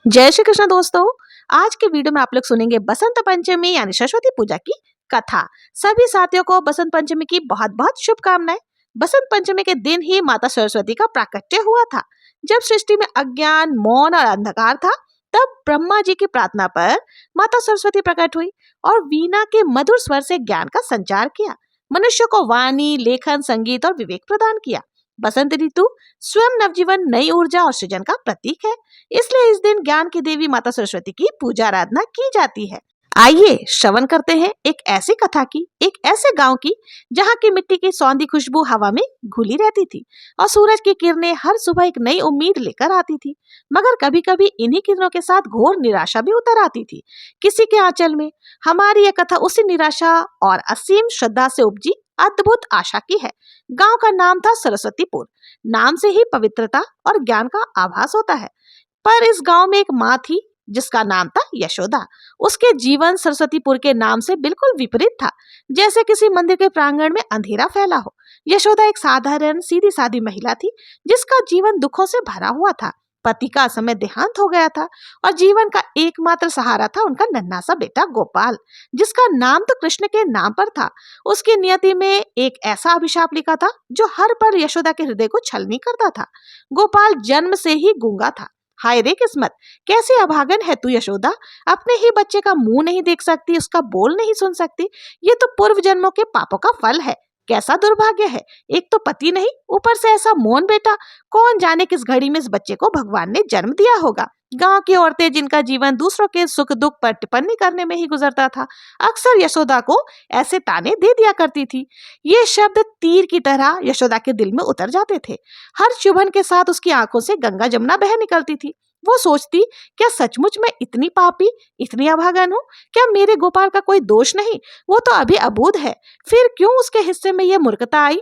जय श्री कृष्ण दोस्तों। आज के वीडियो में आप लोग सुनेंगे बसंत पंचमी यानी सरस्वती पूजा की कथा। सभी साथियों को बसंत पंचमी की बहुत बहुत शुभकामनाएं। बसंत पंचमी के दिन ही माता सरस्वती का प्राकट्य हुआ था। जब सृष्टि में अज्ञान, मौन और अंधकार था, तब ब्रह्मा जी की प्रार्थना पर माता सरस्वती प्रकट हुई और वीणा के मधुर स्वर से ज्ञान का संचार किया। मनुष्य को वाणी, लेखन, संगीत और विवेक प्रदान किया। बसंत ऋतु स्वयं नवजीवन, नई ऊर्जा और सृजन का प्रतीक है। इसलिए इस दिन ज्ञान की देवी माता सरस्वती की पूजा आराधना की जाती है। आइए श्रवण करते हैं एक ऐसी कथा की, एक ऐसे गांव की जहां की मिट्टी की सौंधी खुशबू हवा में घुली रहती थी और सूरज की किरणें हर सुबह एक नई उम्मीद लेकर आती थी। मगर कभी कभी इन्हीं किरणों के साथ घोर निराशा भी उतर आती थी किसी के आंचल में। हमारी यह कथा उसी निराशा और असीम श्रद्धा से उपजी अद्भुत आशा की है। गांव का नाम था सरस्वतीपुर। नाम से ही पवित्रता और ज्ञान का आभास होता है। पर इस गांव में एक माँ थी जिसका नाम था यशोदा। उसके जीवन सरस्वतीपुर के नाम से बिल्कुल विपरीत था, जैसे किसी मंदिर के प्रांगण में अंधेरा फैला हो। यशोदा एक साधारण सीधी सादी महिला थी जिसका जीवन दुखों से भरा हुआ था। पति का समय देहांत हो गया था और जीवन का एकमात्र सहारा था उनका नन्हा सा बेटा गोपाल, जिसका नाम तो कृष्ण के नाम पर था। उसकी नियति में एक ऐसा अभिशाप लिखा था जो हर पल यशोदा के हृदय को छलनी करता था। गोपाल जन्म से ही गूंगा था। हाय रे किस्मत, कैसी अभागन है तू यशोदा। अपने ही बच्चे का मुंह नहीं देख सकती, उसका बोल नहीं सुन सकती। ये तो पूर्व जन्मों के पापों का फल है। कैसा दुर्भाग्य है, एक तो पति नहीं, ऊपर से ऐसा मोहन बेटा। कौन जाने किस घड़ी में इस बच्चे को भगवान ने जन्म दिया होगा। गांव की औरतें, जिनका जीवन दूसरों के सुख दुख पर टिप्पणी करने में ही गुजरता था, अक्सर यशोदा को ऐसे ताने दे दिया करती थी। ये शब्द तीर की तरह यशोदा के दिल में उतर जाते थे। हर चुभन के साथ उसकी आंखों से गंगा जमुना बह निकलती थी। वो सोचती, क्या सचमुच मैं इतनी पापी, इतनी अभागन हूँ? क्या मेरे गोपाल का कोई दोष नहीं? वो तो अभी अबूझ है, फिर क्यों उसके हिस्से में यह मूर्खता आई?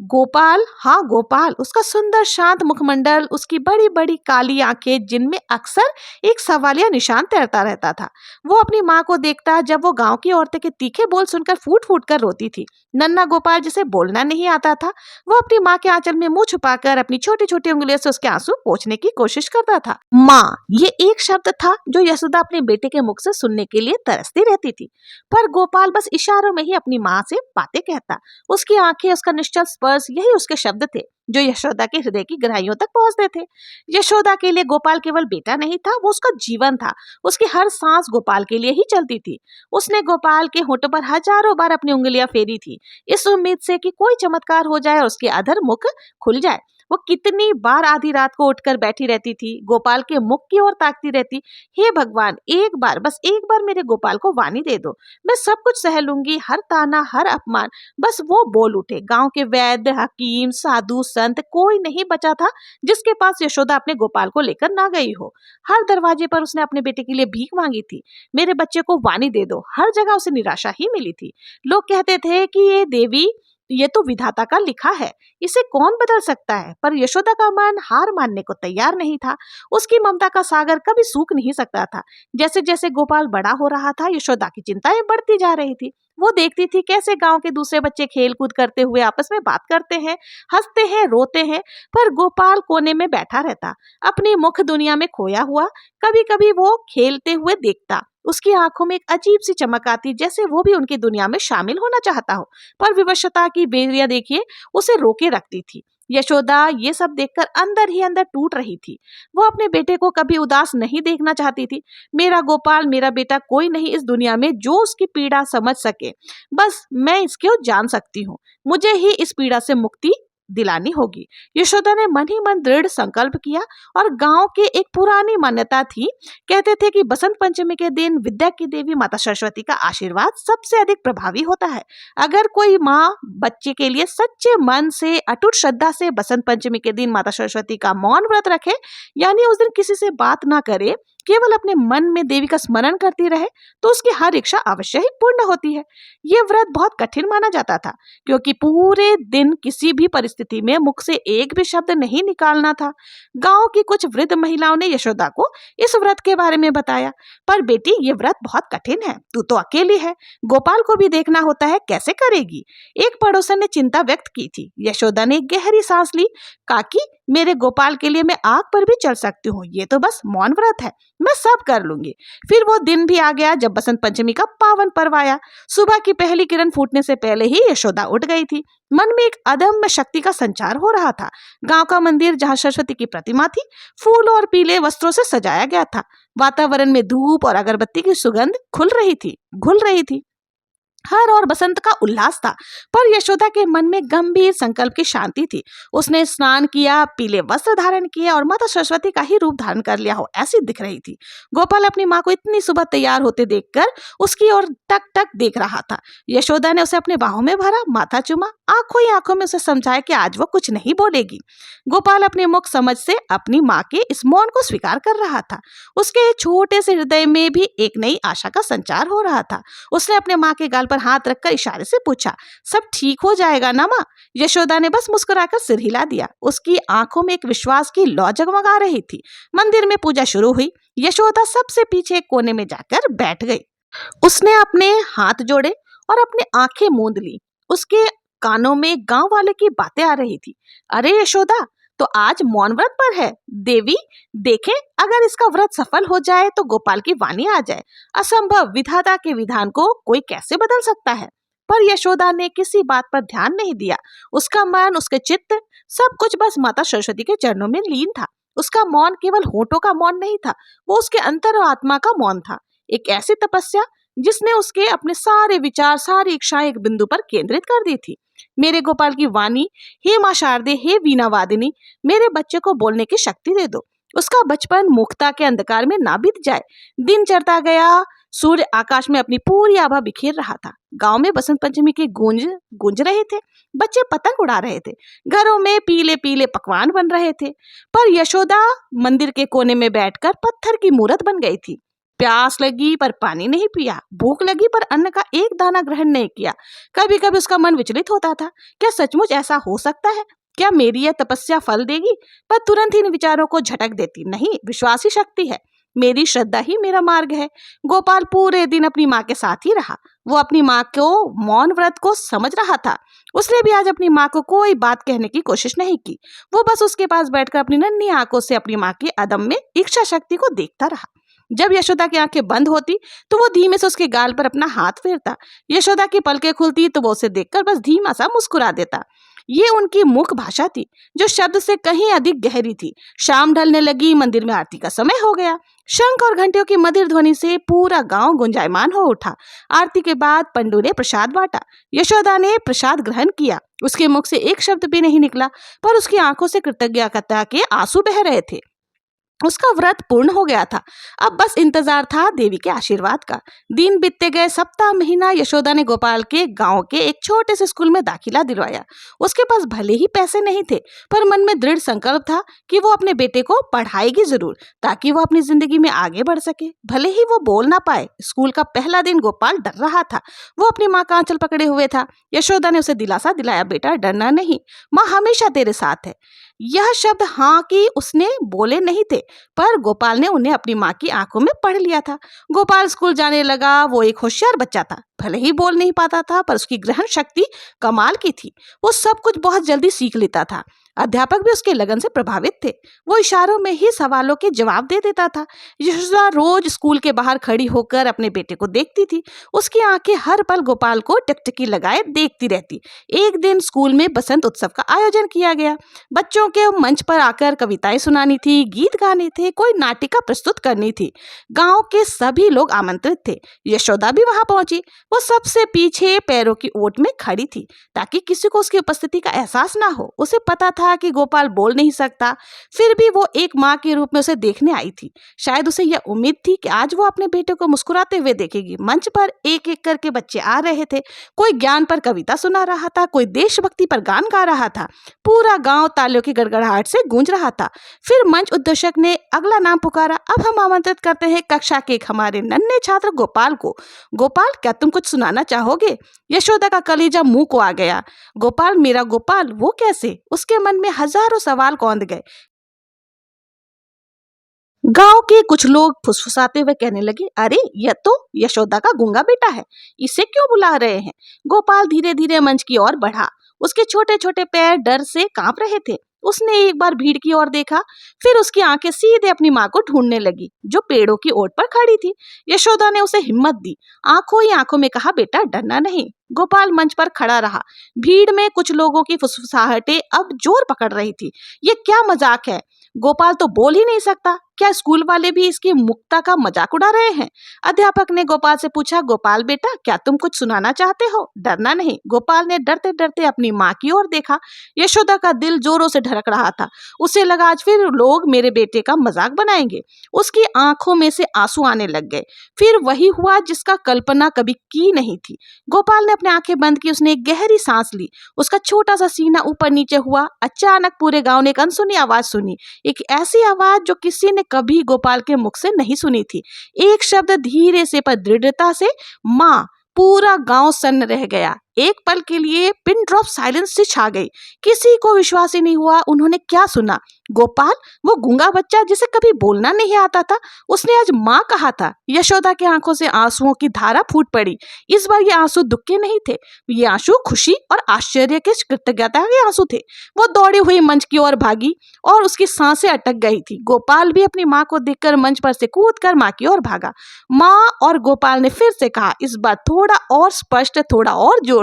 गोपाल, हाँ गोपाल, उसका सुंदर शांत मुखमंडल, उसकी बड़ी बड़ी काली आंखें जिनमें अक्सर एक सवालिया निशान तैरता रहता था। वो अपनी माँ को देखता जब वो गांव की औरतें के तीखे बोल सुनकर फूट फूट कर रोती थी। नन्हा गोपाल, जिसे बोलना नहीं आता था, वो अपनी माँ के आंचल में मुंह छुपाकर अपनी छोटी छोटी उंगलियों से उसके आंसू पोंछने की कोशिश करता था। माँ, ये एक शब्द था जो यशोदा अपने बेटे के मुख से सुनने के लिए तरसती रहती थी। पर गोपाल बस इशारों में ही अपनी माँ से बातें कहता। उसकी आंखें, उसका निश्चल स्पर्श, यही उसके शब्द थे जो यशोदा के हृदय की गहराइयों तक पहुंचते थे। यशोदा के लिए गोपाल केवल बेटा नहीं था, वो उसका जीवन था। उसकी हर सांस गोपाल के लिए ही चलती थी। उसने गोपाल के होठों पर हजारों बार अपनी उंगलियां फेरी थी, इस उम्मीद से कि कोई चमत्कार हो जाए और उसके अधर मुख खुल जाए। वो कितनी बार आधी रात को उठकर बैठी रहती थी, गोपाल के मुख की ओर ताकती रहती। हे भगवान, एक बार, बस एक बार मेरे गोपाल को वाणी दे दो। मैं सब कुछ सह लूंगी, हर ताना, हर अपमान, बस वो बोल उठे। गांव के वैद्य, हकीम, साधु, संत, कोई नहीं बचा था जिसके पास यशोदा अपने गोपाल को लेकर ना गई हो। हर दरवाजे पर उसने अपने बेटे के लिए भीख मांगी थी, मेरे बच्चे को वाणी दे दो। हर जगह उसे निराशा ही मिली थी। लोग कहते थे कि ये देवी, ये तो विधाता का लिखा है, इसे कौन बदल सकता है। पर यशोदा का मन हार मानने को तैयार नहीं था। उसकी ममता का सागर कभी सूख नहीं सकता था। जैसे जैसे गोपाल बड़ा हो रहा था, यशोदा की चिंताएं बढ़ती जा रही थी। वो देखती थी कैसे गांव के दूसरे बच्चे खेल कूद करते हुए आपस में बात करते हैं, हंसते हैं, रोते हैं, पर गोपाल कोने में बैठा रहता, अपनी मुख दुनिया में खोया हुआ। कभी कभी वो खेलते हुए देखता, उसकी आंखों में एक अजीब सी चमक आती, जैसे वो भी उनकी दुनिया में शामिल होना चाहता हो। पर विवशता की बेरिया देखिए उसे रोके रखती थी। यशोदा ये सब देखकर अंदर ही अंदर टूट रही थी। वो अपने बेटे को कभी उदास नहीं देखना चाहती थी। मेरा गोपाल, मेरा बेटा, कोई नहीं इस दुनिया में जो उसकी पीड़ा समझ सके। बस मैं इसको जान सकती हूँ, मुझे ही इस पीड़ा से मुक्ति दिलानी होगी। यशोदा ने मन ही मन दृढ़ संकल्प किया। और गांव के एक पुरानी मान्यता थी, कहते थे कि बसंत पंचमी के दिन विद्या की देवी माता सरस्वती का आशीर्वाद सबसे अधिक प्रभावी होता है। अगर कोई माँ बच्चे के लिए सच्चे मन से, अटूट श्रद्धा से बसंत पंचमी के दिन माता सरस्वती का मौन व्रत रखे, यानी उस दिन किसी से बात ना करे, केवल अपने मन में देवी का स्मरण करती रहे, तो उसकी हर इच्छा अवश्य ही पूर्ण होती है। यह व्रत बहुत कठिन माना जाता था, क्योंकि पूरे दिन किसी भी परिस्थिति में मुख से एक भी शब्द नहीं निकालना था। गांव की कुछ वृद्ध महिलाओं ने यशोदा को इस व्रत के बारे में बताया, पर बेटी, ये व्रत बहुत कठिन है, तू तो अकेली है, गोपाल को भी देखना होता है, कैसे करेगी? एक पड़ोसन ने चिंता व्यक्त की थी। यशोदा ने गहरी सांस ली, काकी, मेरे गोपाल के लिए मैं आग पर भी चल सकती हूँ, ये तो बस मौन व्रत है, मैं सब कर लूंगी। फिर वो दिन भी आ गया जब बसंत पंचमी का पावन पर्व आया। सुबह की पहली किरण फूटने से पहले ही यशोदा उठ गई थी। मन में एक अदम्य शक्ति का संचार हो रहा था। गांव का मंदिर जहाँ सरस्वती की प्रतिमा थी, फूल और पीले वस्त्रों से सजाया गया था। वातावरण में धूप और अगरबत्ती की सुगंध घुल रही थी। हर और बसंत का उल्लास था, पर यशोदा के मन में गंभीर संकल्प की शांति थी। उसने स्नान किया, पीले वस्त्र धारण किए और माता सरस्वती का ही रूप धारण कर लिया हो ऐसी दिख रही थी। गोपाल अपनी माँ को इतनी सुबह तैयार होते देखकर उसकी ओर टक टक देख रहा था। यशोदा ने उसे अपने बाहों में भरा, माथा चूमा, आंखों ही आंखों में उसे समझाया कि आज वो कुछ नहीं बोलेगी। गोपाल अपने मुख समझ से अपनी माँ के इस मौन को स्वीकार कर रहा था। उसके छोटे से हृदय में भी एक नई आशा का संचार हो रहा था। उसने अपने माँ के गाल पर हाथ रखकर इशारे से पूछा, सब ठीक हो जाएगा ना माँ? यशोदा ने बस मुस्कुराकर सिर हिला दिया। उसकी आंखों में एक विश्वास की लौ जगमगा रही थी। मंदिर में पूजा शुरू हुई। यशोदा सबसे पीछे एक कोने में जाकर बैठ गई। उसने अपने हाथ जोड़े और अपनी आंखें मूंद ली। उसके कानों में गांव वाले की बातें आ रही थी। अरे यशोदा, तो आज मौन व्रत पर है। देवी देखे, अगर इसका व्रत सफल हो जाए तो गोपाल की वाणी आ जाए। असंभव विधाता के विधान को कोई कैसे बदल सकता है? पर यशोदा ने किसी बात पर ध्यान नहीं दिया। उसका मन, उसके चित्त, सब कुछ बस माता सरस्वती के चरणों में लीन था। उसका मौन केवल होठों का मौन नहीं था, वो उसके अंतर और आत्मा का मौन था। एक ऐसी तपस्या जिसने उसके अपने सारे विचार, सारी इच्छाएं एक बिंदु पर केंद्रित कर दी थी। मेरे गोपाल की वाणी, हे माँ शारदे, हे वीणा वादिनी, मेरे बच्चे को बोलने की शक्ति दे दो। उसका बचपन मूर्खता के अंधकार में ना बीत जाए। दिन चढ़ता गया। सूर्य आकाश में अपनी पूरी आभा बिखेर रहा था। गांव में बसंत पंचमी के गूंज रहे थे। बच्चे पतंग उड़ा रहे थे। घरों में पीले पीले पकवान बन रहे थे। पर यशोदा मंदिर के कोने में बैठकर पत्थर की मूरत बन गई थी। प्यास लगी पर पानी नहीं पिया, भूख लगी पर अन्न का एक दाना ग्रहण नहीं किया। कभी कभी उसका मन विचलित होता था, क्या सचमुच ऐसा हो सकता है? क्या मेरी यह तपस्या फल देगी? पर तुरंत ही इन विचारों को झटक देती, नहीं, विश्वास ही शक्ति है, मेरी श्रद्धा ही मेरा मार्ग है। गोपाल पूरे दिन अपनी माँ के साथ ही रहा। वो अपनी माँ को मौन व्रत को समझ रहा था। उसने भी आज अपनी माँ को कोई बात कहने की कोशिश नहीं की। वो बस उसके पास बैठकर अपनी नन्ही आंखों से अपनी माँ की अदम्य इच्छा शक्ति को देखता रहा। जब यशोदा की आंखें बंद होती तो वो धीमे से उसके गाल पर अपना हाथ फेरता। यशोदा की पलकें खुलती तो वो उसे देखकर बस धीमा सा मुस्कुरा देता। ये उनकी मुख भाषा थी, जो शब्द से कहीं अधिक गहरी थी। शाम ढलने लगी। मंदिर में आरती का समय हो गया। शंख और घंटियों की मधुर ध्वनि से पूरा गांव गुंजायमान हो उठा। आरती के बाद पंडू ने प्रसाद बांटा। यशोदा ने प्रसाद ग्रहण किया। उसके मुख से एक शब्द भी नहीं निकला, पर उसकी आंखों से कृतज्ञता के आंसू बह रहे थे। उसका व्रत पूर्ण हो गया था। अब बस इंतजार था देवी के आशीर्वाद का। दिन बीतते गए। सप्ताह, महीना। यशोदा ने गोपाल के गांव के एक छोटे से स्कूल में दाखिला दिलवाया। उसके पास भले ही पैसे नहीं थे, पर मन में दृढ़ संकल्प था कि वो अपने बेटे को पढ़ाएगी जरूर, ताकि वो अपनी जिंदगी में आगे बढ़ सके। भले ही वो बोल ना पाए। स्कूल का पहला दिन गोपाल डर रहा था। वो अपनी माँ का आंचल पकड़े हुए था। यशोदा ने उसे दिलासा दिलाया, बेटा डरना नहीं, माँ हमेशा तेरे साथ है। यह शब्द हाँ की उसने बोले नहीं थे, पर गोपाल ने उन्हें अपनी माँ की आंखों में पढ़ लिया था। गोपाल स्कूल जाने लगा। वो एक होशियार बच्चा था। भले ही बोल नहीं पाता था, पर उसकी ग्रहण शक्ति कमाल की थी। वो सब कुछ बहुत जल्दी सीख लेता था। अध्यापक भी उसके लगन से प्रभावित थे। वो इशारों में ही सवालों के जवाब दे देता था। यशोदा रोज स्कूल के बाहर खड़ी होकर अपने बेटे को देखती थी। उसकी आंखें हर पल गोपाल को टिकटिकी लगाए देखती रहती। एक दिन स्कूल में बसंत उत्सव का आयोजन किया गया। बच्चों के मंच पर आकर कविताएं सुनानी थी, गीत गाने थे, कोई नाटिका प्रस्तुत करनी थी। गांव के सभी लोग आमंत्रित थे। यशोदा भी वहां पहुंची। वो सबसे पीछे पैरों की ओट में खड़ी थी, ताकि किसी को उसकी उपस्थिति का एहसास ना हो। उसे पता था कि गोपाल बोल नहीं सकता, फिर भी वो एक माँ के रूप में उसे देखने आई थी। शायद उसे यह उम्मीद थी कि आज वो अपने बेटे को मुस्कुराते हुए देखेगी। मंच पर एक एक करके बच्चे आ रहे थे। कोई ज्ञान पर कविता सुना रहा था, कोई देशभक्ति पर गान गा रहा था। पूरा गांव तालियों की गड़गड़ाहट से गूंज रहा था। फिर मंच उद्घोषक ने अगला नाम पुकारा। अब हम आमंत्रित करते हैं कक्षा के हमारे नन्हे छात्र गोपाल को। गोपाल, क्या तुम कुछ सुनाना चाहोगे? यशोदा का कलेजा मुंह को आ गया। गोपाल, मेरा गोपाल, वो कैसे? उसके मन में हजारों सवाल कौंध गए। गांव के कुछ लोग फुसफुसाते हुए कहने लगे, अरे यह तो यशोदा का गूंगा बेटा है, इसे क्यों बुला रहे हैं? गोपाल धीरे धीरे मंच की ओर बढ़ा। उसके छोटे छोटे पैर डर से कांप रहे थे। उसने एक बार भीड़ की ओर देखा, फिर उसकी आंखें सीधे अपनी माँ को ढूंढने लगी जो पेड़ों की ओट पर खड़ी थी। यशोदा ने उसे हिम्मत दी, आंखों ही आंखों में कहा, बेटा डरना नहीं। गोपाल मंच पर खड़ा रहा। भीड़ में कुछ लोगों की फुसफुसाहटें अब जोर पकड़ रही थी। ये क्या मजाक है? गोपाल तो बोल ही नहीं सकता। क्या स्कूल वाले भी इसकी मुक्ता का मजाक उड़ा रहे हैं? अध्यापक ने गोपाल से पूछा, गोपाल बेटा क्या तुम कुछ सुनाना चाहते हो? डरना नहीं। गोपाल ने डरते डरते अपनी माँ की ओर देखा। यशोदा का दिल जोरों से धड़क रहा था। उसे लगा आज फिर लोग मेरे बेटे का मजाक बनाएंगे। उसकी आंखों में से आंसू आने लग गए। फिर वही हुआ जिसका कल्पना कभी की नहीं थी। गोपाल ने अपनी आंखें बंद की। उसने एक गहरी सांस ली। उसका छोटा सा सीना ऊपर नीचे हुआ। अचानक पूरे गांव ने एक अनसुनी आवाज सुनी, एक ऐसी आवाज जो किसी ने कभी गोपाल के मुख से नहीं सुनी थी। एक शब्द धीरे से पर दृढ़ता से, माँ। पूरा गांव सन्न रह गया। एक पल के लिए पिन ड्रॉप साइलेंस से छा गई। किसी को विश्वास ही नहीं हुआ उन्होंने क्या सुना। गोपाल, वो गूंगा बच्चा जिसे कभी बोलना नहीं आता था, उसने आज माँ कहा था। यशोदा की आंखों से आंसुओं की धारा फूट पड़ी। इस बार ये आंसू दुख के नहीं थे, ये आंसू खुशी और आश्चर्य के, कृतज्ञता के आंसू थे। वो दौड़ी हुई मंच की ओर भागी और उसकी सांसें अटक गई थी। गोपाल भी अपनी माँ को देखकर मंच पर से कूदकर माँ की ओर भागा। माँ और गोपाल ने फिर से कहा, इस बार थोड़ा और स्पष्ट, थोड़ा और जोर से।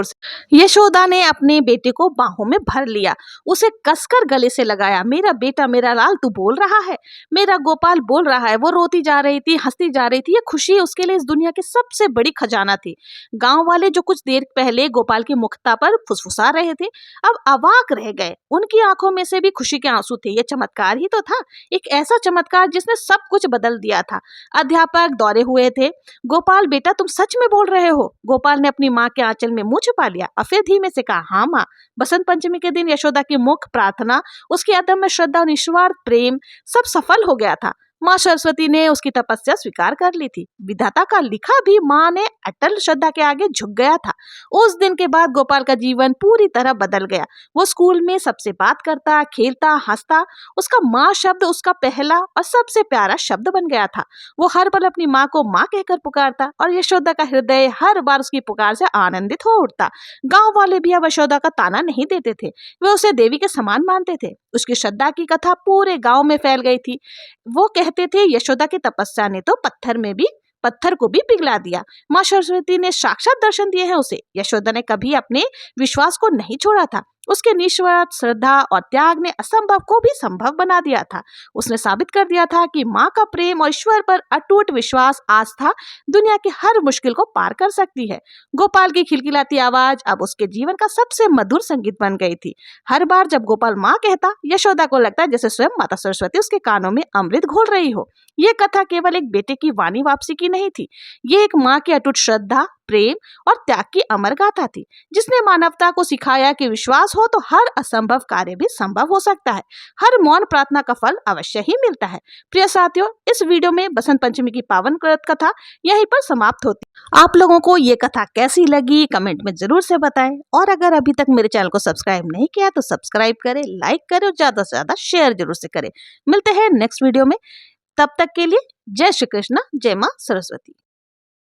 यशोदा ने अपने बेटे को बाहों में भर लिया, उसे कसकर गले से लगाया। मेरा बेटा, मेरा लाल, तू बोल रहा है। मेरा गोपाल बोल रहा है। वो रोती जा रही थी, हंसती जा रही थी। ये खुशी उसके लिए इस दुनिया की सबसे बड़ी खजाना थी। गांव वाले जो कुछ देर पहले गोपाल की मुक्ता पर फुसफुसा रहे थे, अब अवाक रह गए। उनकी आंखों में से भी खुशी के आंसू थे। ये चमत्कार ही तो था, एक ऐसा चमत्कार जिसने सब कुछ बदल दिया था। अध्यापक दौड़े हुए थे। गोपाल बेटा, तुम सच में बोल रहे हो? गोपाल ने अपनी माँ के आंचल में मुंह छुपा लिया और फिर धीमे से कहा, हाँ माँ। बसंत पंचमी के दिन यशोदा की मुख प्रार्थना, उसकी अदम्य श्रद्धा और निस्वार्थ प्रेम सब सफल हो गया था। माँ सरस्वती ने उसकी तपस्या स्वीकार कर ली थी। विधाता का लिखा भी माँ ने अटल श्रद्धा के आगे झुक गया था। उस दिन के बाद गोपाल का जीवन पूरी तरह बदल गया। वो स्कूल में सबसे बात करता, खेलता, हंसता। उसका माँ शब्द उसका पहला और सबसे प्यारा शब्द बन गया था। वो हर पल अपनी माँ को माँ कहकर पुकारता और यशोदा का हृदय हर बार उसकी पुकार से आनंदित हो उठता। गांव वाले भी अब यशोदा का ताना नहीं देते थे, वे उसे देवी के समान मानते थे। उसकी श्रद्धा की कथा पूरे गांव में फैल गई थी। वो कहते थे, यशोदा की तपस्या ने तो पत्थर को भी पिघला दिया। माँ सरस्वती ने साक्षात दर्शन दिए हैं उसे। यशोदा ने कभी अपने विश्वास को नहीं छोड़ा था। उसके निस्वार्थ श्रद्धा और त्याग ने असंभव को भी संभव बना दिया था। उसने साबित कर दिया था कि माँ का प्रेम और ईश्वर पर अटूट विश्वास, आस्था दुनिया की हर मुश्किल को पार कर सकती है। गोपाल की खिलखिलाती आवाज अब उसके जीवन का सबसे मधुर संगीत बन गई थी। हर बार जब गोपाल माँ कहता, यशोदा को लगता जैसे स्वयं माता सरस्वती उसके कानों में अमृत घोल रही हो। ये कथा केवल एक बेटे की वाणी वापसी की नहीं थी, ये एक माँ की अटूट श्रद्धा, प्रेम और त्याग की अमर गाथा थी, जिसने मानवता को सिखाया कि विश्वास हो तो हर असंभव कार्य भी संभव हो सकता है। हर मौन प्रार्थना का फल अवश्य ही मिलता है। प्रिय साथियों, इस वीडियो में बसंत पंचमी की पावन कथा यहीं पर समाप्त होती। आप लोगों को ये कथा कैसी लगी कमेंट में जरूर से बताएं, और अगर अभी तक मेरे चैनल को सब्सक्राइब नहीं किया तो सब्सक्राइब करें, लाइक करें और ज्यादा से ज्यादा शेयर जरूर से करें। मिलते हैं नेक्स्ट वीडियो में, तब तक के लिए जय श्री कृष्ण, जय मां सरस्वती।